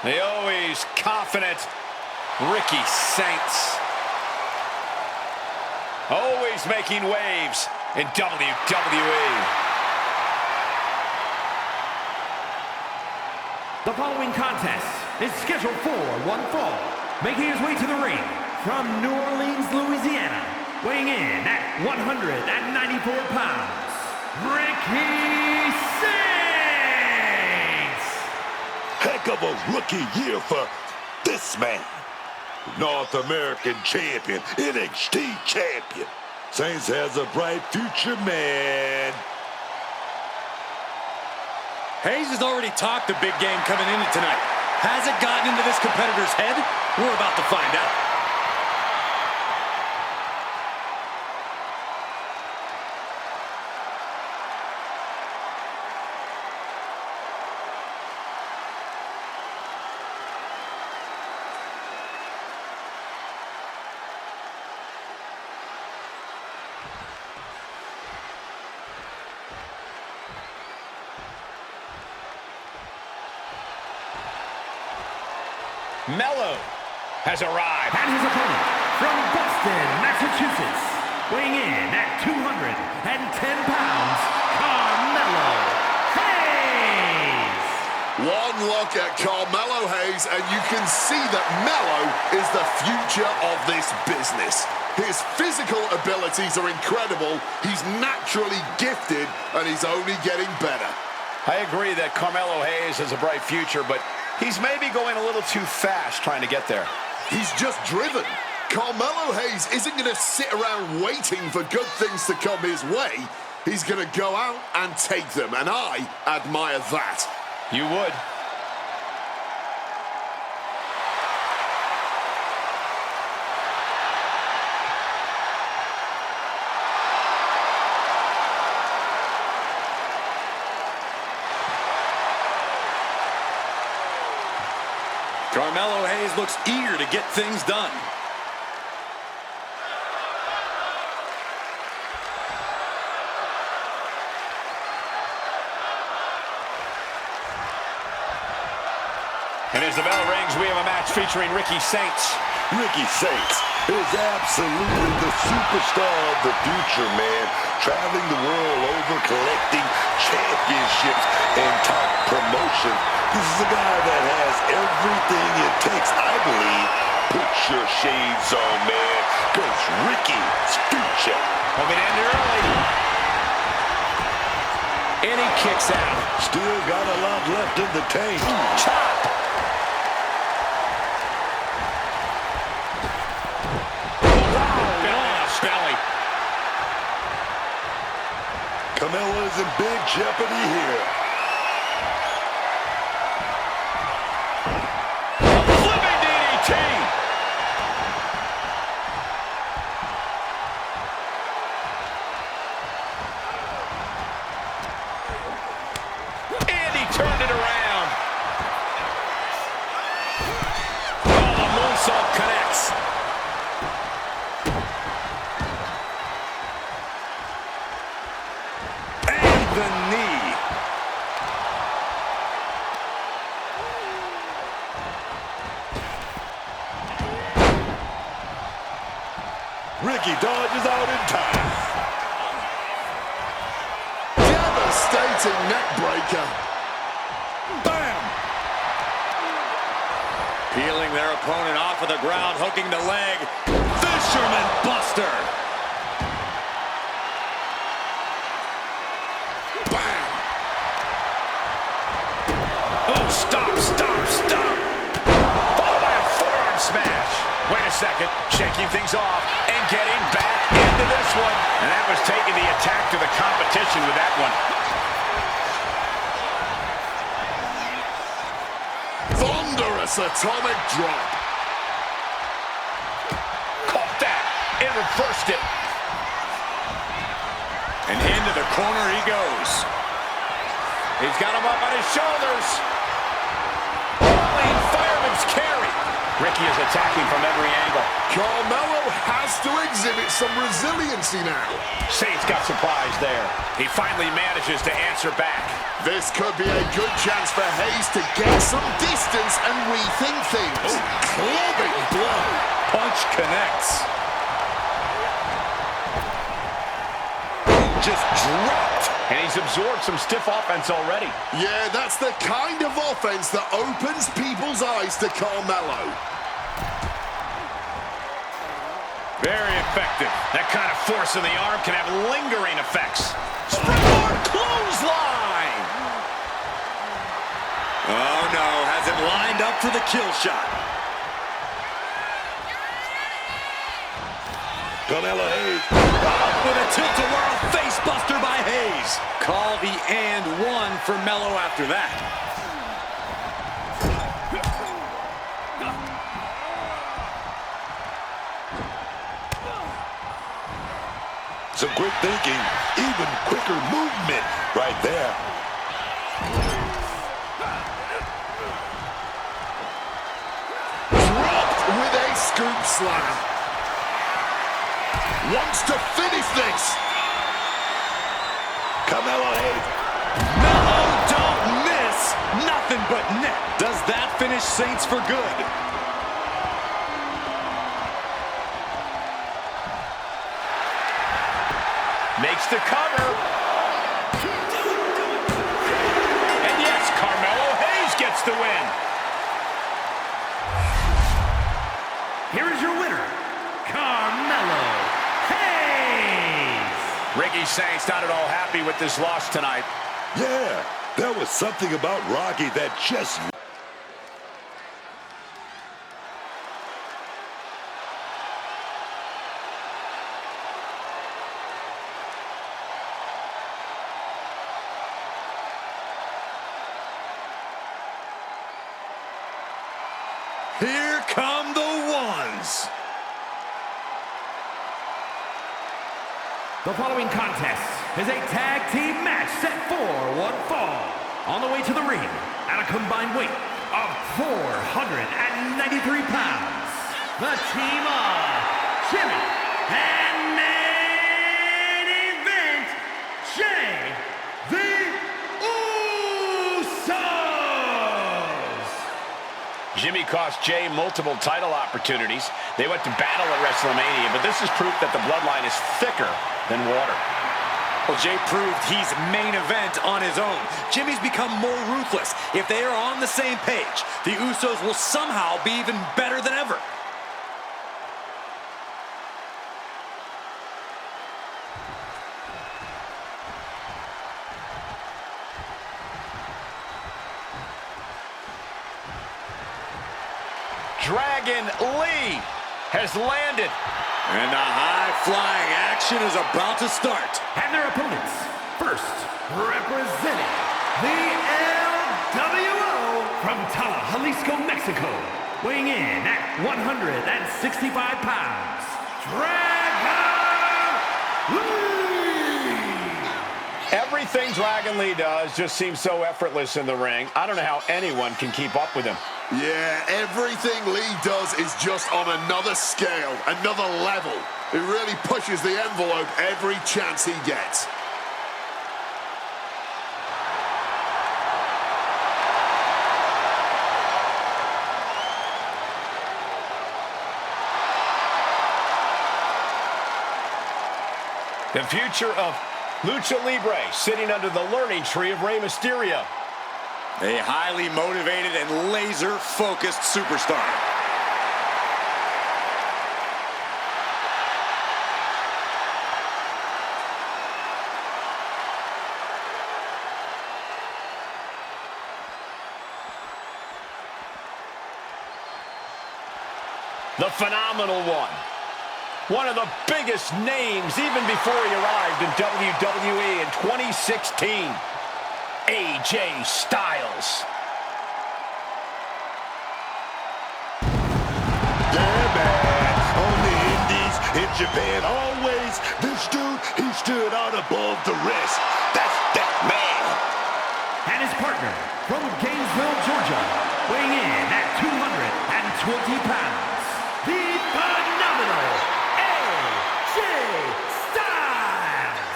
The always confident Ricky Saints. Always making waves in WWE. The following contest is scheduled for one fall. Making his way to the ring from New Orleans, Louisiana, weighing in at 194 pounds, Ricky Saints! Heck of a rookie year for this man. North American champion, NXT champion. Saints has a bright future, man. Hayes has already talked a big game coming into tonight. Has it gotten into this competitor's head? We're about to find out. Mello has arrived. And his opponent from Boston, Massachusetts, weighing in at 210 pounds, Carmelo Hayes. One look at Carmelo Hayes and you can see that Mello is the future of this business. His physical abilities are incredible, he's naturally gifted, and he's only getting better. I agree that Carmelo Hayes has a bright future, but he's maybe going a little too fast trying to get there. He's just driven. Carmelo Hayes isn't going to sit around waiting for good things to come his way. He's going to go out and take them, and I admire that. You would. Carmelo Hayes looks eager to get things done. And as the bell rings, we have a match featuring Ricky Saints. Ricky Saints is absolutely the superstar of the future, man. Traveling the world over, collecting championships and top promotion. This is a guy that has everything it takes, I believe. Put your shades on, man, because Ricky's future. Hoping to end it early. And he kicks out. Still got a lot left in the tank. Chop. Belly. Carmelo is in big jeopardy here. Flipping DDT. And he turned it around. Oh, the moonsault connects. The knee. Ricky dodges out in time. Devastating neck breaker. Bam! Peeling their opponent off of the ground, hooking the leg. Fisherman Buster. Bam! Oh, stop. Followed by a forearm smash. Wait a second, shaking things off and getting back into this one. And that was taking the attack to the competition with that one. Thunderous atomic drop. Caught that and reversed it. And into the corner he goes. He's got him up on his shoulders. Holy fireman's carry. Ricky is attacking from every angle. Carmelo has to exhibit some resiliency now. Saints got surprised there. He finally manages to answer back. This could be a good chance for Hayes to get some distance and rethink things. Clubbing blow. Punch connects. Just dropped. And he's absorbed some stiff offense already. Yeah, that's the kind of offense that opens people's eyes to Carmelo. Very effective. That kind of force in the arm can have lingering effects. Springboard clothesline. Oh, no. Has it lined up for the kill shot. Carmelo Hayes. With a tilt-a-whirl face-buster by Hayes. Call the and one for Melo after that. Some quick thinking, even quicker movement right there. Dropped with a scoop slam. Wants to finish this. Carmelo Hayes. Melo don't miss. Nothing but net. Does that finish Saints for good? Makes the cover. And yes, Carmelo Hayes gets the win. Here is your winner, Carmelo Hayes. Ricky Saints not at all happy with this loss tonight. Yeah, there was something about Rocky that just... Here come the ones. The following contest is a tag team match set for one fall. On the way to the ring at a combined weight of 493 pounds, the team of Jimmy and main event Jay the Usos. Jimmy cost Jay multiple title opportunities. They went to battle at WrestleMania, but this is proof that the bloodline is thicker than water. Well, Jay proved he's main event on his own. Jimmy's become more ruthless. If they are on the same page, the Usos will somehow be even better than ever. Dragon Lee has landed. And the high-flying action is about to start. And their opponents, first representing the LWO from Tala, Jalisco, Mexico, weighing in at 165 pounds, Dragon Lee! Everything Dragon Lee does just seems so effortless in the ring. I don't know how anyone can keep up with him. Yeah, everything Lee does is just on another scale, another level. He really pushes the envelope every chance he gets. The future of Lucha Libre sitting under the learning tree of Rey Mysterio. A highly motivated and laser-focused superstar. The phenomenal one. One of the biggest names even before he arrived in WWE in 2016. AJ Styles. Yeah, man. On the indies, in Japan, always, this dude, he stood out above the rest. That's that man. And his partner from Gainesville, Georgia, weighing in at 202 120 pounds, the phenomenal AJ Styles.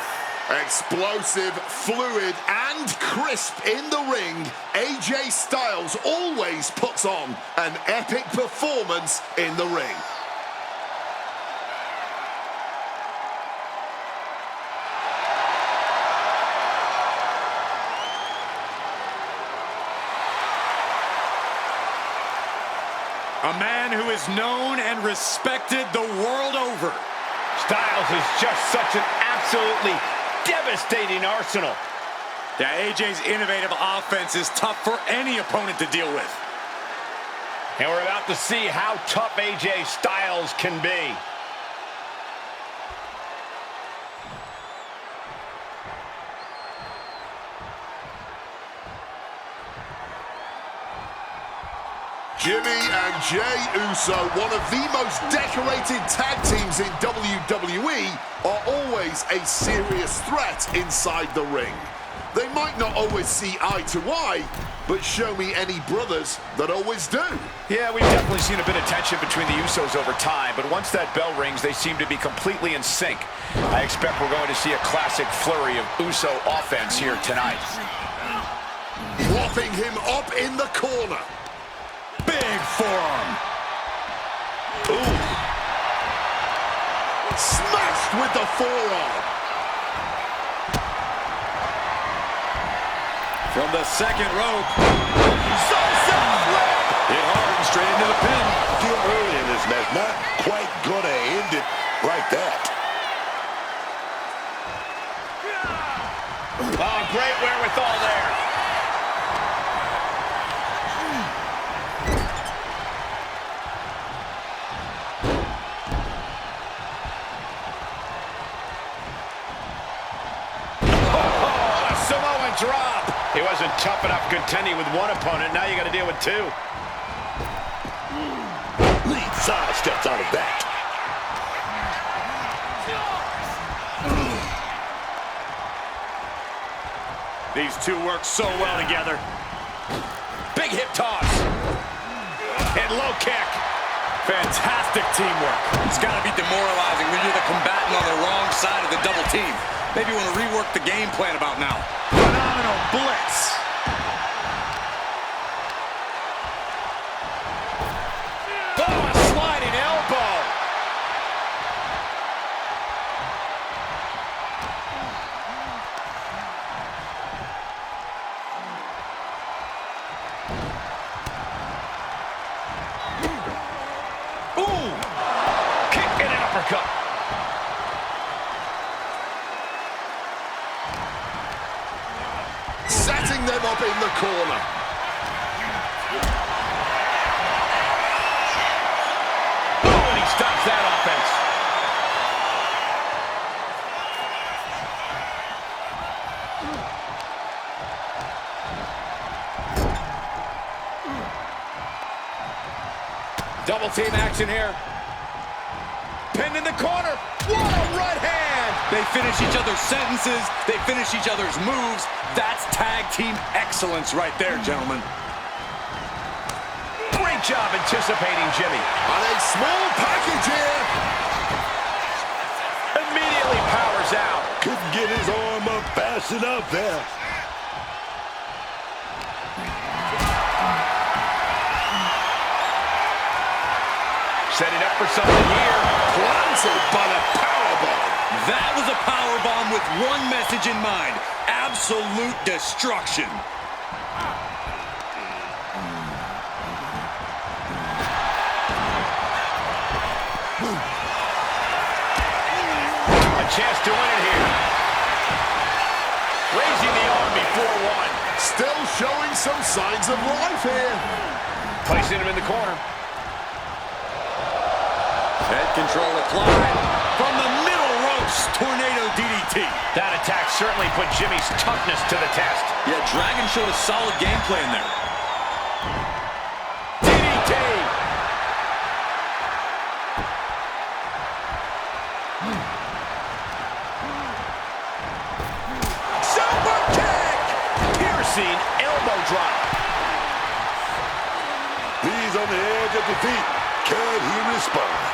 Explosive, fluid, and crisp in the ring, AJ Styles always puts on an epic performance in the ring. A man who is known and respected the world over. Styles is just such an absolutely devastating arsenal. Yeah, AJ's innovative offense is tough for any opponent to deal with. And we're about to see how tough AJ Styles can be. Jimmy and Jey Uso, one of the most decorated tag teams in WWE, are always a serious threat inside the ring. They might not always see eye to eye, but show me any brothers that always do. Yeah, we've definitely seen a bit of tension between the Usos over time, but once that bell rings, they seem to be completely in sync. I expect we're going to see a classic flurry of Uso offense here tonight. Propping him up in the corner. Big forearm. Ooh. Smashed with the forearm. From the second rope. Sunset flip. Hit hard and straight into the pin. Still early in this match, not quite gonna end it like that. Oh, great wherewithal there. Drop. He wasn't tough enough contending with one opponent. Now you got to deal with two. Lead side steps out of that. These two work so well together. Big hip toss. And low kick. Fantastic teamwork. It's got to be demoralizing when you're the combatant on the wrong side of the double team. Maybe you want to rework the game plan about now. Phenomenal blitz. Oh, a sliding elbow. Ooh. Kick and an uppercut. Setting them up in the corner. Oh, and he stops that offense. Double team action here. Pinned in the corner. What a right hand. They finish each other's sentences. They finish each other's moves. That's tag team excellence right there, gentlemen. Great job anticipating Jimmy. And a small package here. Immediately powers out. Couldn't get his arm up fast enough there. Setting up for something here. Planted by the powerbomb. That was a powerbomb with one message in mind. Absolute destruction. A chance to win it here. Raising the arm before one. Still showing some signs of life here. Placing him in the corner. Head control applied. From the middle ropes, tornado DDT. That attack certainly put Jimmy's toughness to the test. Yeah, Dragon showed a solid game plan there. DDT. Super kick. Piercing elbow drop. He's is on the edge of defeat. Can he respond?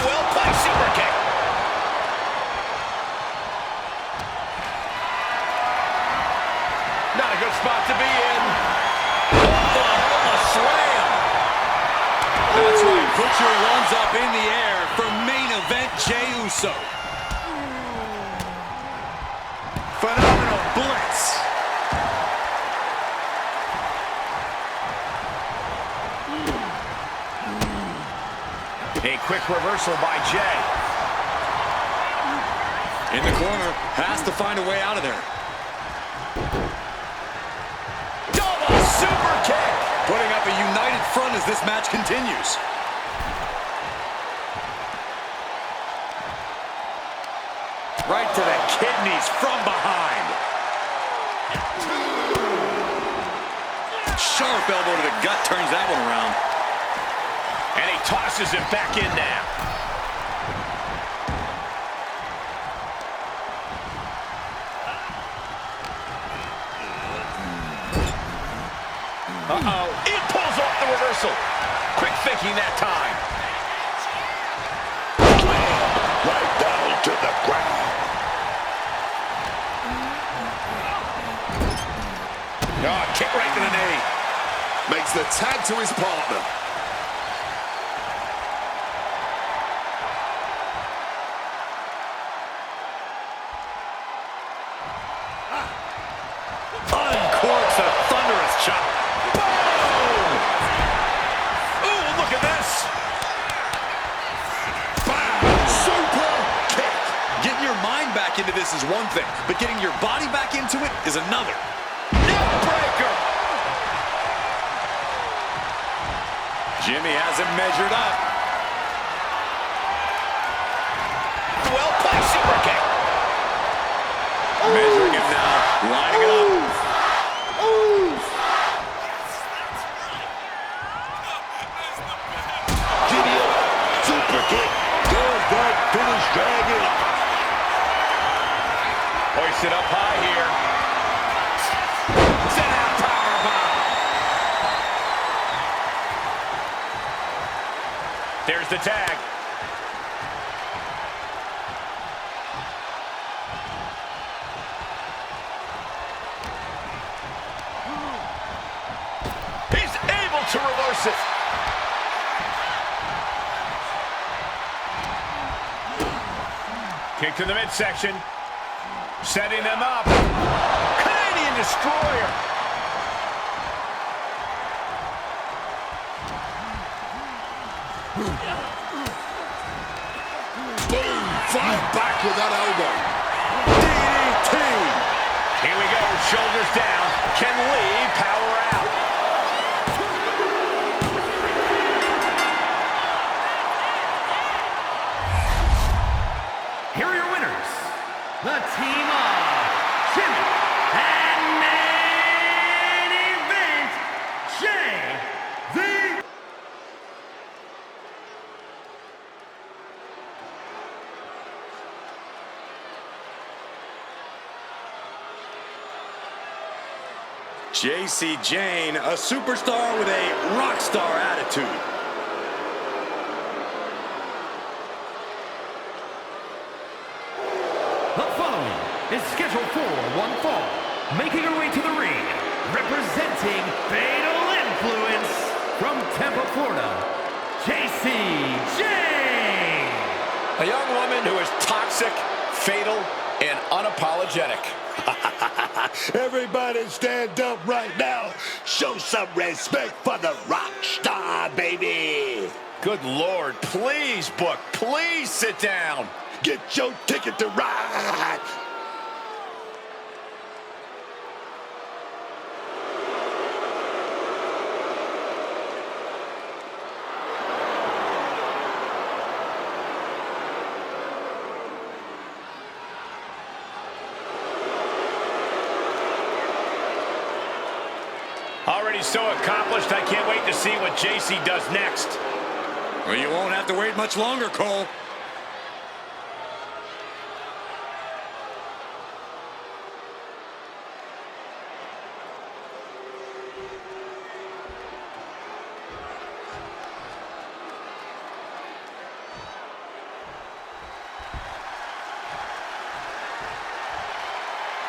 Well-placed super kick. Not a good spot to be in. Oklahoma slam. That's right. Butcher runs up in the air for main event Jey Uso. Phenomenal blitz. A quick reversal by Jey. In the corner, has to find a way out of there. Double super kick. Putting up a united front as this match continues. Right to the kidneys from behind. Sharp elbow to the gut turns that one around. And he tosses it back in now. Uh-oh. It pulls off the reversal. Quick thinking that time. Right down to the ground. Oh, kick right to the knee. Makes the tag to his partner. Uncorks a thunderous chop. Boom! Ooh, look at this. Super kick. Getting your mind back into this is one thing, but getting your body back into it is another. Neckbreaker. Jimmy has him measured up. Well-placed super kick. Measuring him now, lining it up. Jimmy, super kick. Does that finish dragging? Hoisted up high here. Set out powerbomb. There's the tag. He's able to reverse it. Kick to the midsection. Setting them up. Canadian Destroyer. Boom. Fight back with that elbow. DDT. Here we go. Shoulders down. Can Lee power out? Here are your winners, the team of Jimmy and main event, Jey the... J.C. Jane, a superstar with a rock star attitude. The following is scheduled for one fall, making her way to the ring, representing Fatal Influence from Tampa, Florida, J.C. Jane. A young woman who is toxic, fatal, and unapologetic. Everybody stand up right now. Show some respect for the rock star, baby. Good Lord, please, Book, please sit down. Get your ticket to ride. Already so accomplished, I can't wait to see what JC does next. Well, you won't have to wait much longer, Cole.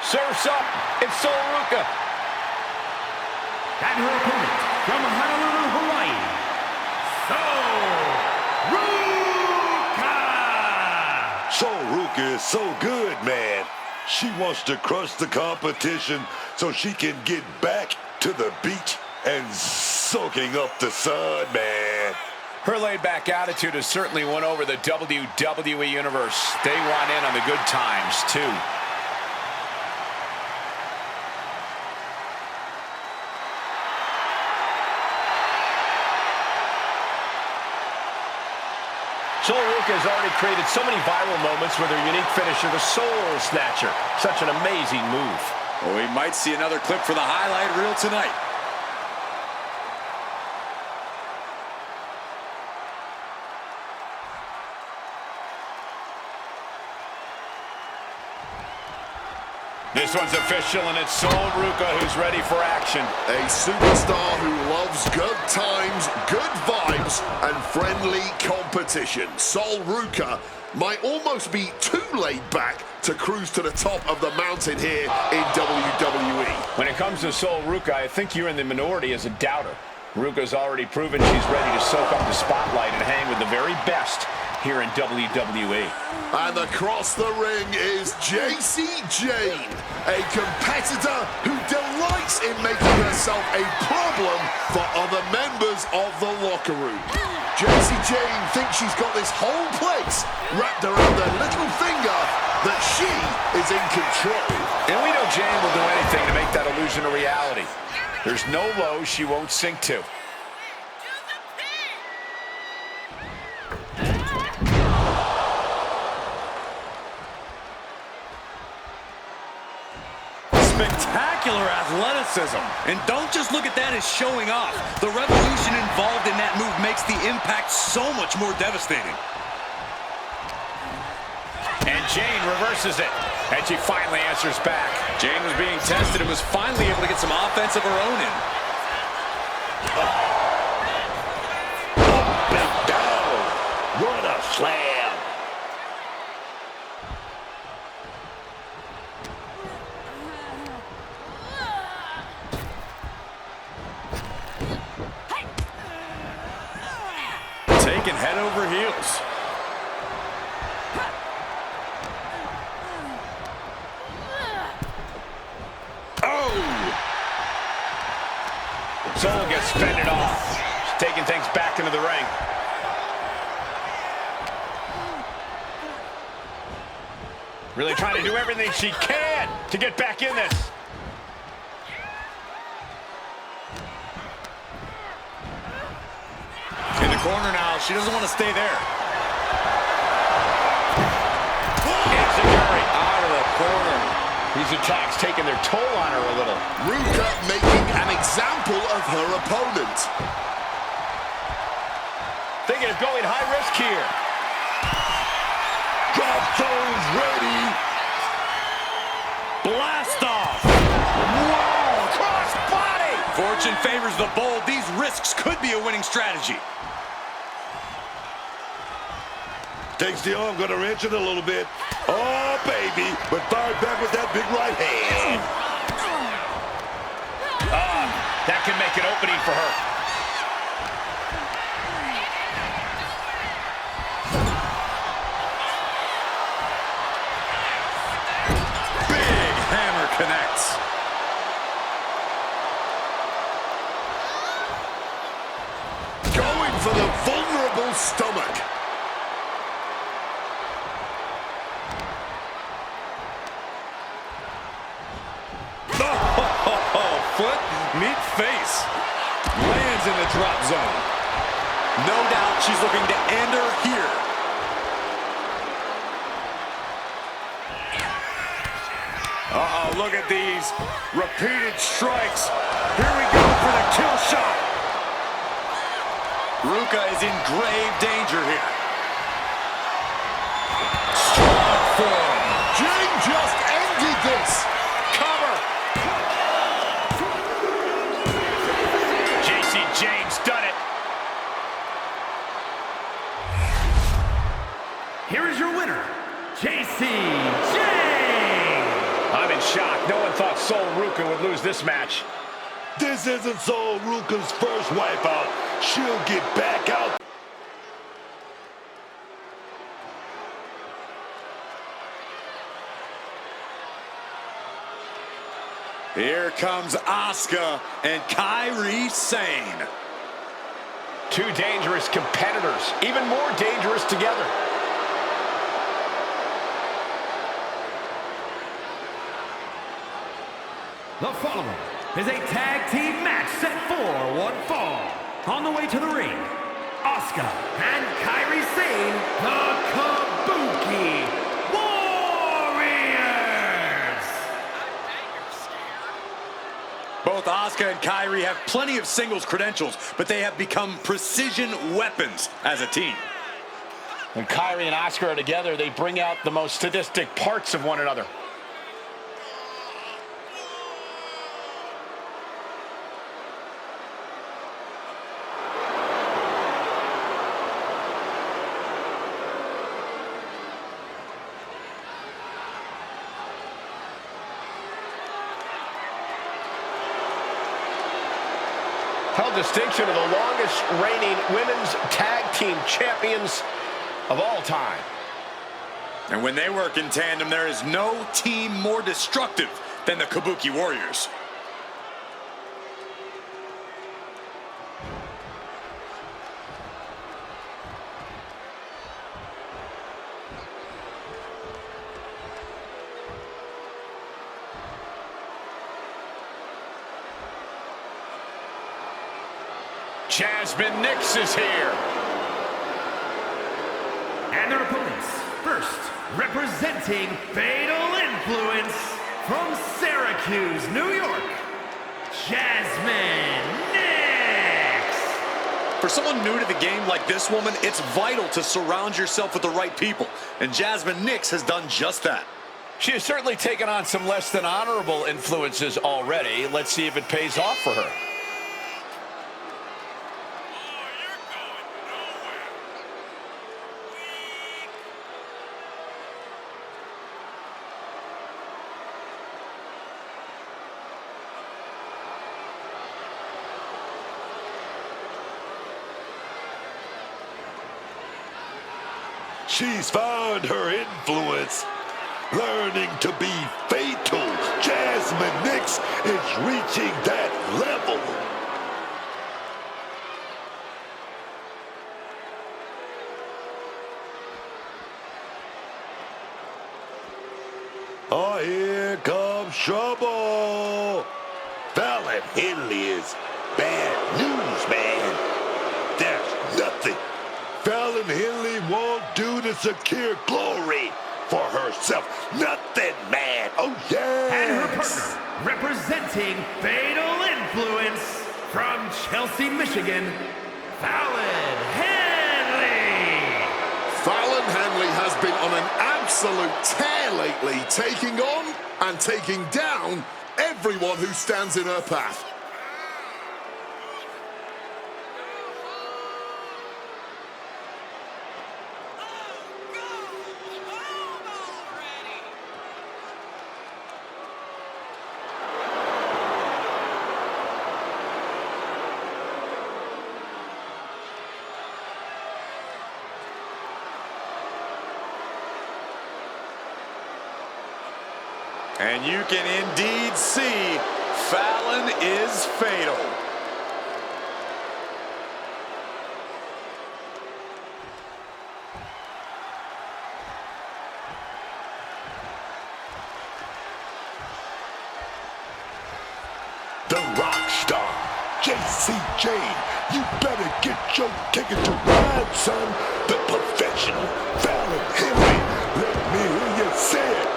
Surf's up. It's Sol Ruca. And her opponent from Honolulu, Hawaii, Sol Ruca. So Ruca is so good, man. She wants to crush the competition so she can get back to the beach and soaking up the sun, man. Her laid-back attitude has certainly won over the WWE Universe. They want in on the good times, too. Sol Ruca has already created so many viral moments with her unique finisher, the Soul Snatcher. Such an amazing move. Well, we might see another clip for the highlight reel tonight. This one's official, and it's Sol Ruca who's ready for action. A superstar who loves good times, good vibes, and friendly competition. Sol Ruca might almost be too laid back to cruise to the top of the mountain here in WWE. When it comes to Sol Ruca, I think you're in the minority as a doubter. Ruca's already proven she's ready to soak up the spotlight and hang with the very best here in WWE. And across the ring is Jacy Jayne, a competitor who delights in making herself a problem for other members of the locker room. Jacy Jayne thinks she's got this whole place wrapped around her little finger, that she is in control. And we know Jayne will do anything to make that illusion a reality. There's no low she won't sink to. Spectacular athleticism. And don't just look at that as showing off. The revolution involved in that move makes the impact so much more devastating. And Jayne reverses it. And she finally answers back. Jayne was being tested and was finally able to get some offense of her own in. Up and down. What a slam. Taken head over heels. Sol gets fended off. She's taking things back into the ring. Really trying to do everything she can to get back in this. In the corner now. She doesn't want to stay there. Enziguri out of the corner. These attacks taking their toll on her a little. Ruca making an example of her opponent. Thinking of going high risk here. Drop zones ready. Blast off. Whoa, cross body. Fortune favors the bold. These risks could be a winning strategy. Takes the arm, gonna wrench it a little bit. Oh, baby, but fired back with that big right hand. That can make an opening for her. Big hammer connects. Going for the vulnerable stomach. Foot, meet face. Lands in the drop zone. No doubt she's looking to end her here. Uh-oh, look at these repeated strikes. Here we go for the kill shot. Ruca is in grave danger here. Strong form. Jayne just ended this. Cover. Jacy Jayne's done it. Here is your winner, Jacy Jayne. I'm in shock. No one thought Sol Ruca would lose this match. This isn't Sol Ruca's first wipeout. She'll get back out. Here comes Asuka and Kairi Sane. Two dangerous competitors, even more dangerous together. The following is a tag team match set for one fall. On the way to the ring, Asuka and Kairi Sane, the Kabuki Warriors. Both Asuka and Kairi have plenty of singles credentials, but they have become precision weapons as a team. When Kairi and Asuka are together, they bring out the most sadistic parts of one another. Held distinction of the longest reigning women's tag team champions of all time. And when they work in tandem, there is no team more destructive than the Kabuki Warriors. Jasmine Nix is here. And their opponents, first, representing Fatal Influence from Syracuse, New York, Jasmine Nix. For someone new to the game like this woman, it's vital to surround yourself with the right people. And Jasmine Nix has done just that. She has certainly taken on some less than honorable influences already. Let's see if it pays off for her. She's found her influence, learning to be fatal. Jasmine Nix is reaching that level. Oh, here comes trouble. Fallon Henley is bad news, man. There's nothing Fallon Henley won't do to secure glory for herself. Nothing, man. Oh, yes. And her partner, representing Fatal Influence from Chelsea, Michigan, Fallon Henley. Fallon Henley has been on an absolute tear lately, taking on and taking down everyone who stands in her path. And you can indeed see Fallon is fatal. The rock star, JCJ, you better get your ticket to ride, son. The professional Fallon Henley, let me hear you say it.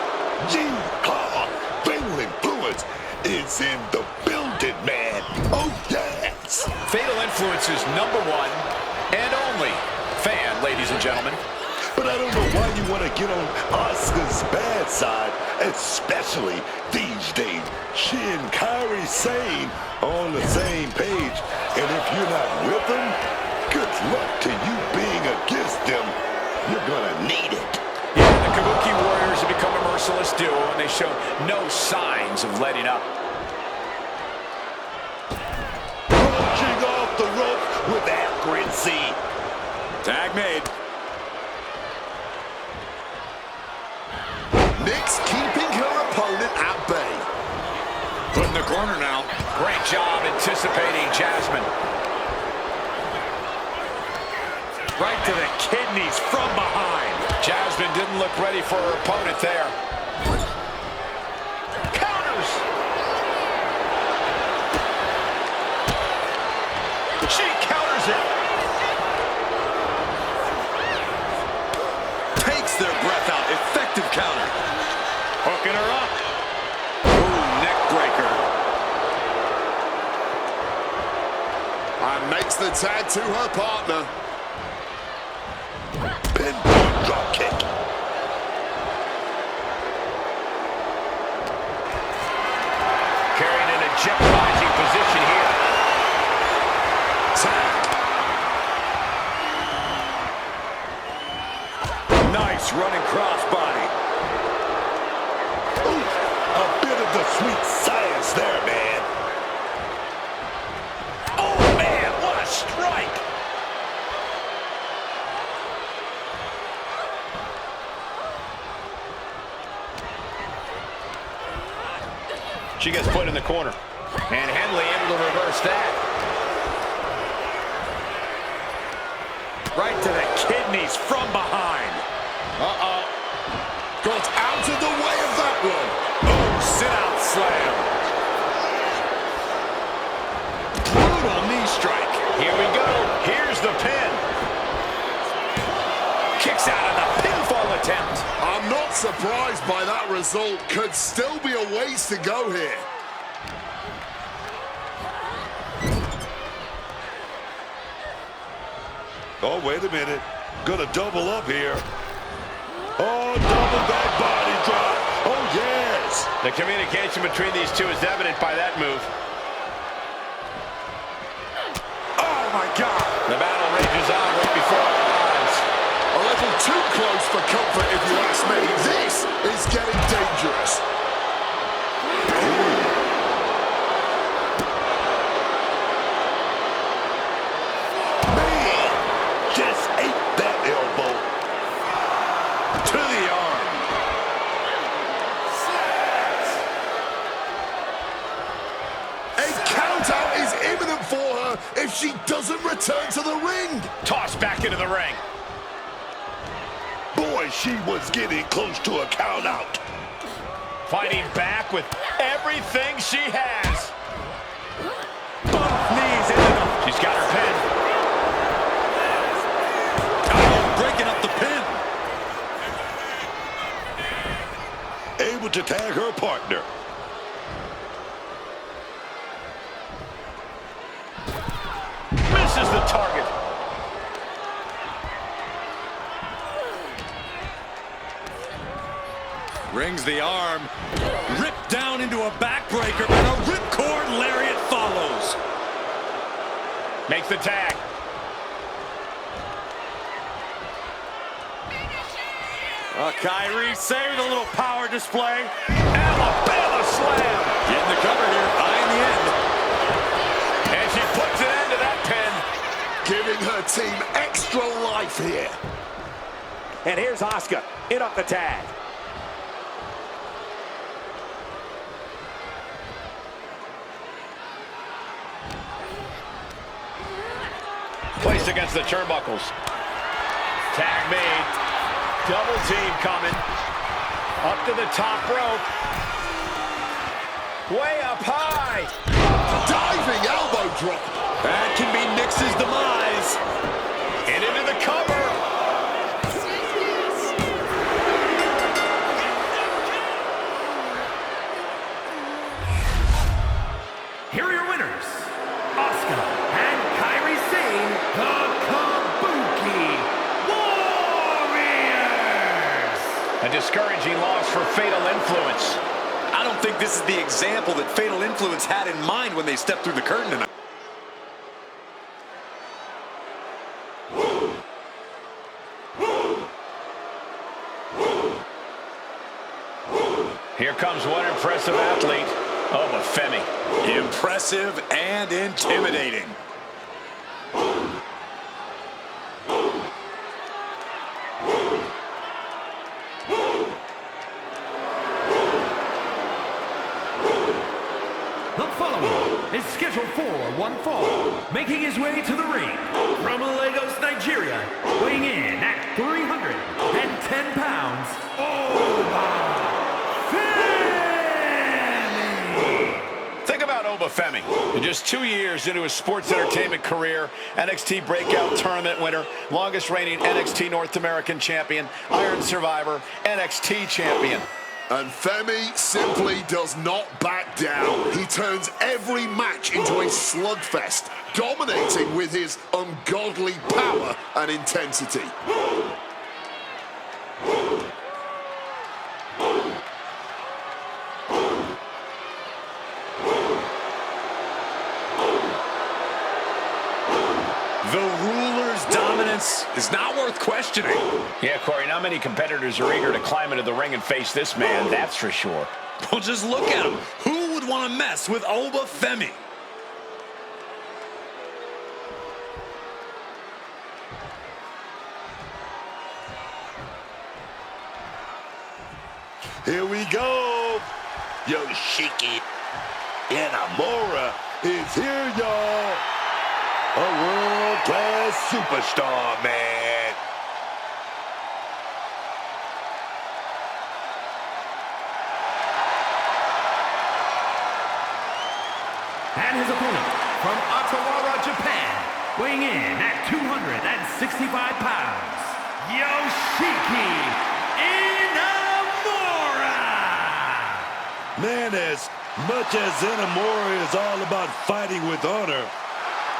G-Claw, Fatal Influence is in the building, man. Oh, yes. Fatal Influence is #1 and only fan, ladies and gentlemen. But I don't know why you want to get on Asuka's bad side, especially these days. She and Kairi Sane on the same page. And if you're not with them, good luck to you being against them. You're going to need it. Yeah, the Kabuki Warriors have become a merciless duo, and they show no signs of letting up. Punching off the rope with accuracy. Tag made. Nix keeping her opponent at bay. Put in the corner now. Great job anticipating Jasmine. Right to the kidneys from behind. Jasmine didn't look ready for her opponent there. Counters! She counters it! Takes their breath out. Effective counter. Hooking her up. Ooh, neck breaker. And makes the tag to her partner. Pinpoint drop kick. Carried in a jeopardizing position here. Tag. Nice running crossbody. Ooh, a bit of the sweet science there, man. Oh, man, what a strike! She gets put in the corner. And Henley able to reverse that. Right to the kidneys from behind. Uh-oh. Got out of the way of that one. Oh, sit-out slam. Brutal knee strike. Here we go. Here's the pin. Kicks out of the pinfall attempt. I'm not surprised by that result. Could still be a ways to go here. Oh, wait a minute. Gonna double up here. Oh, double back body drop. Oh, yes. The communication between these two is evident by that move. Oh, my God. The battle rages on right before our eyes. A little too close for comfort, if you ask me. This is getting dangerous. Man, just ate that elbow. To the arm. A count-out is imminent for her if she doesn't return to the ring. Tossed back into the ring. Boy, she was getting close to a count out. Fighting back with everything she has. Both knees into the... She's got her pin. Oh, breaking up the pin. Able to tag her partner. Misses the target. Rings the arm. Ripped down into a backbreaker, and a ripcord lariat follows. Makes the tag. Kyrie saved a little power display. Alabama slam. Getting the cover here, eyeing the end. And she puts an end to that pin. Giving her team extra life here. And here's Asuka in up the tag. Placed against the turnbuckles. Tag made. Double team coming. Up to the top rope. Way up high. Diving elbow drop. That can be Nix's demise. And into the cover. Here are your winners, Asuka and Kairi Sane, the Kabuki Warriors! A discouraging loss for Fatal Influence. I don't think this is the example that Fatal Influence had in mind when they stepped through the curtain tonight. Here comes one impressive athlete, Obafemi. Impressive and intimidating. The following is scheduled for one fall, making his way to the ring from Lagos, Nigeria, weighing in at 310 pounds, Obafemi! Think about Obafemi. In just 2 years into his sports entertainment career, NXT Breakout Tournament winner, longest reigning NXT North American champion, Iron Survivor, NXT champion. And Femi simply does not back down. He turns every match into a slugfest, dominating with his ungodly power and intensity. The ruler's dominance is not worth questioning. Yeah, Corey, not many competitors are eager to climb into the ring and face this man, that's for sure. Well, just look at him. Who would want to mess with Obafemi? Here we go. Yoshiki Inamura is here, y'all. A world-class superstar, man. And his opponent from Ottawa, Japan, weighing in at 265 pounds, Yoshiki Inamura! Man, as much as Inamura is all about fighting with honor,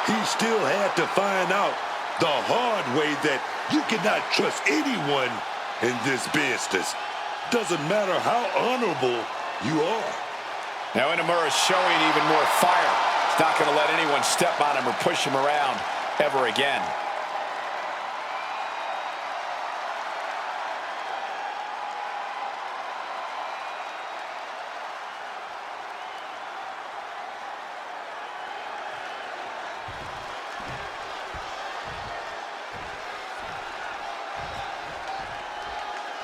he still had to find out the hard way that you cannot trust anyone in this business. Doesn't matter how honorable you are. Now Inamura's showing even more fire. He's not going to let anyone step on him or push him around ever again.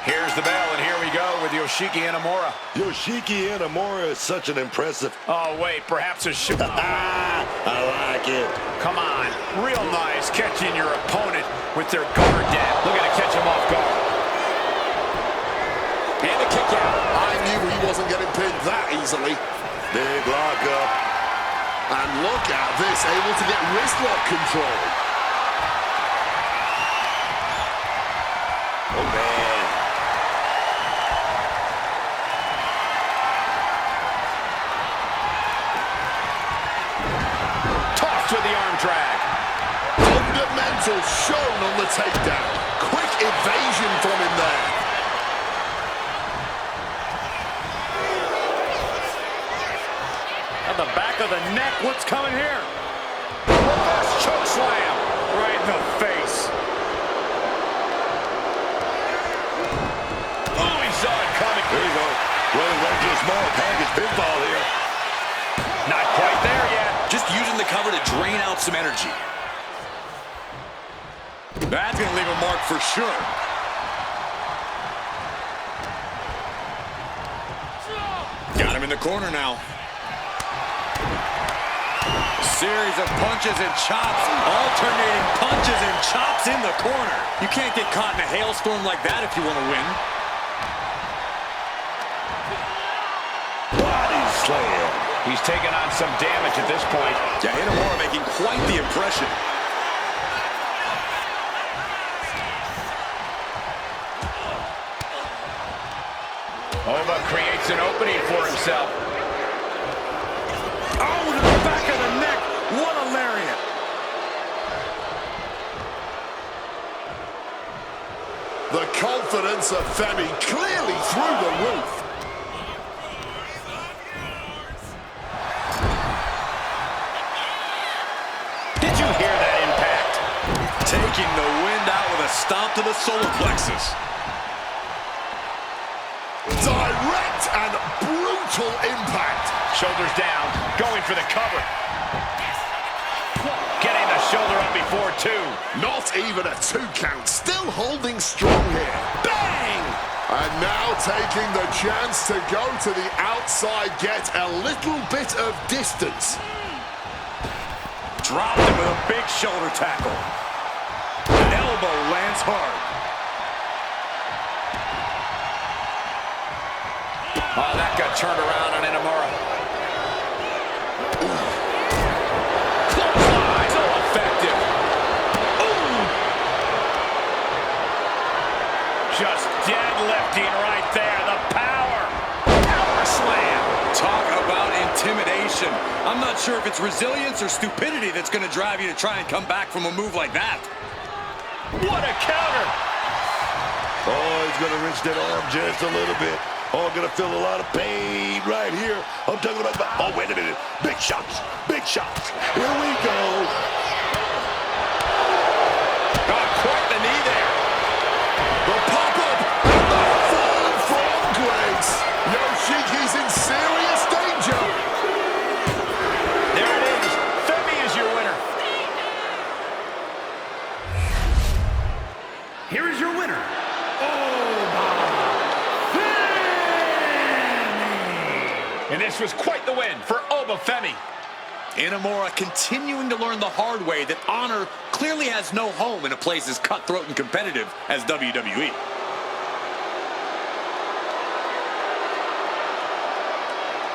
Here's the bell, and here we go with Yoshiki Inamura. Yoshiki Inamura is such an impressive... Oh, wait, perhaps a shoot. I like it. Come on, real nice catching your opponent with their guard down. Look at it, catch him off guard. And a kick out. I knew he wasn't getting pinned that easily. Big lockup. And look at this, able to get wrist lock control. Oh, man. With the arm drag. Fundamentals shown on the takedown. Quick evasion from him there. At the back of the neck, what's coming here? Reverse choke slam. Right in the face. Oh, he saw it coming. There you go. Well, right to a small package pinfall here. Not quite there yet. Just using the cover to drain out some energy. That's going to leave a mark for sure. Got him in the corner now. Series of punches and chops. Alternating punches and chops in the corner. You can't get caught in a hailstorm like that if you want to win. Body slam. He's taking on some damage at this point. Yeah, Inamura making quite the impression. Oba creates an opening for himself. Oh, to the back of the neck. What a lariat. The confidence of Femi clearly through the roof. Did you hear that impact? Taking the wind out with a stomp to the solar plexus. Direct and Shoulders down, going for the cover. Getting the shoulder up before two. Not even a 2 count, still holding strong here. Bang! And now taking the chance to go to the outside, get a little bit of distance. Dropped him with a big shoulder tackle. Elbow lands hard. Oh, that got turned around on Inamura. Clothesline, so effective. Ooh. Just deadlifting right there. The power. Power slam. Talk about intimidation. I'm not sure if it's resilience or stupidity that's going to drive you to try and come back from a move like that. What a counter. Oh, he's going to wrench that arm just a little bit. Oh, going to feel a lot of pain right here. I'm talking about, oh, wait a minute. Big shots, big shots. Here we go. Got quite the knee there. The pop-up and the fall from grace. Yoshiki's in serious danger. There it is. Femi is your winner. Here is your winner, And this was quite the win for Oba Femi. Inamura continuing to learn the hard way that honor clearly has no home in a place as cutthroat and competitive as WWE.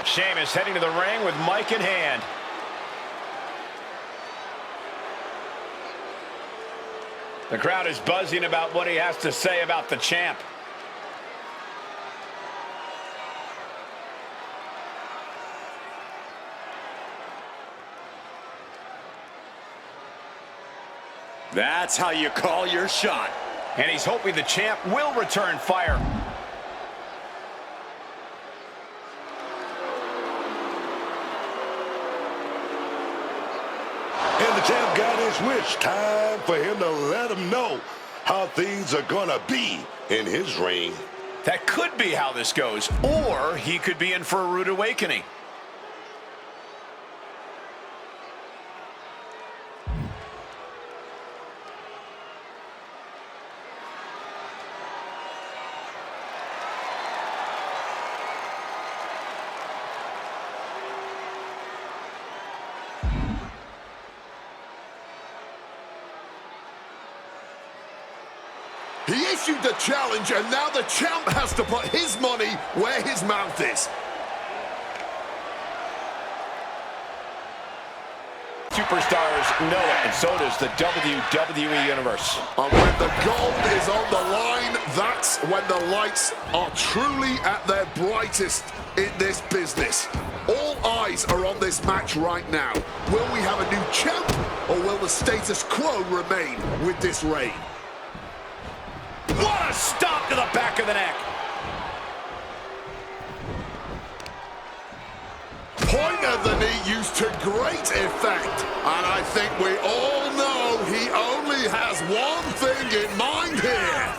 Sheamus heading to the ring with mic in hand. The crowd is buzzing about what he has to say about the champ. That's how you call your shot. And he's hoping the champ will return fire. And the champ got his wish. Time for him to let him know how things are going to be in his reign. That could be how this goes, or he could be in for a rude awakening. He issued the challenge, and now the champ has to put his money where his mouth is. Superstars know it, and so does the WWE Universe. And when the gold is on the line, that's when the lights are truly at their brightest in this business. All eyes are on this match right now. Will we have a new champ, or will the status quo remain with this reign? What a stomp to the back of the neck. Point of the knee used to great effect. And I think we all know he only has one thing in mind here.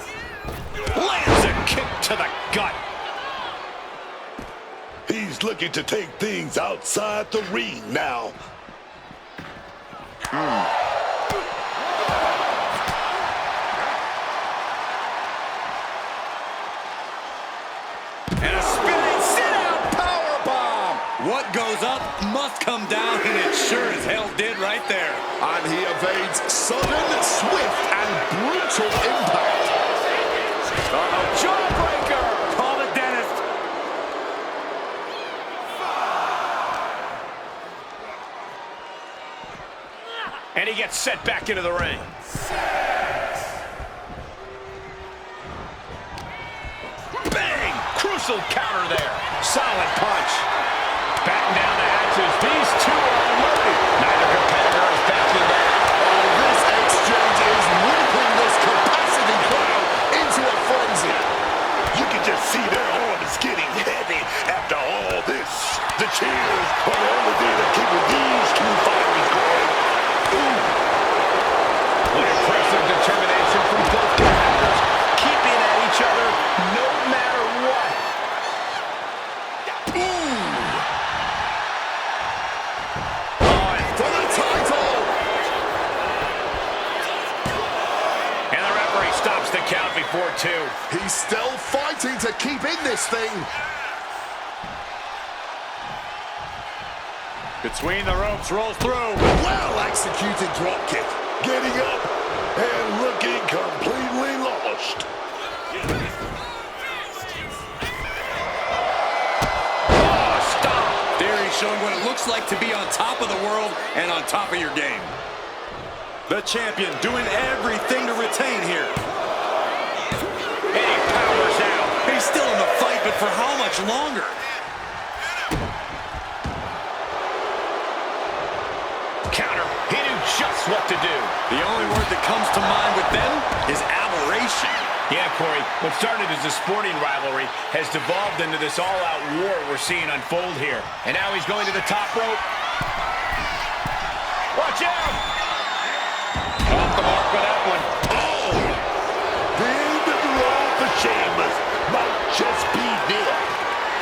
Lands a kick to the gut. He's looking to take things outside the ring now. And a spinning sit-out powerbomb. What goes up must come down, and it sure as hell did right there. And he evades sudden, swift, and brutal impact. Jawbreaker. Call the dentist. And he gets set back into the ring. Bang! Crucial counter there. Solid punch. Batting down the hatches. These two are unloaded. Neither competitor is backing down. This exchange is whipping this capacity crowd into a frenzy. You can just see their arms getting heavy after all this. The cheers are the only thing that keeping these two fighters going. What impressive determination from both competitors, keeping at each other no matter what. too. He's still fighting to keep in this thing. Between the ropes, rolls through. Well executed drop kick. Getting up and looking completely lost. Oh, stop. Theory showing what it looks like to be on top of the world and on top of your game. The champion doing everything to retain here. And he powers out. He's still in the fight, but for how much longer? Counter. He knew just what to do. The only word that comes to mind with them is aberration. Yeah, Corey, what started as a sporting rivalry has devolved into this all-out war we're seeing unfold here. And now he's going to the top rope. Watch out! Off the mark with that one. Oh! The end of the road for Sheamus might just be near.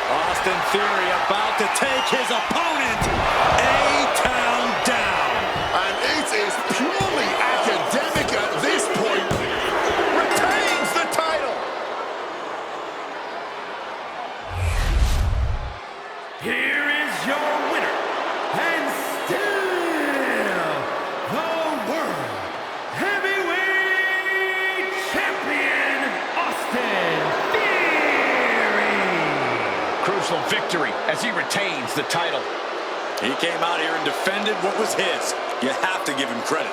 Austin Theory about to take his opponent A-Town down. And it is purely academic at this point. Retains the title. Here is your winner, and still the World Heavyweight Champion, Austin Theory. Crucial victory as he retains the title. He came out here and defended what was his. You have to give him credit.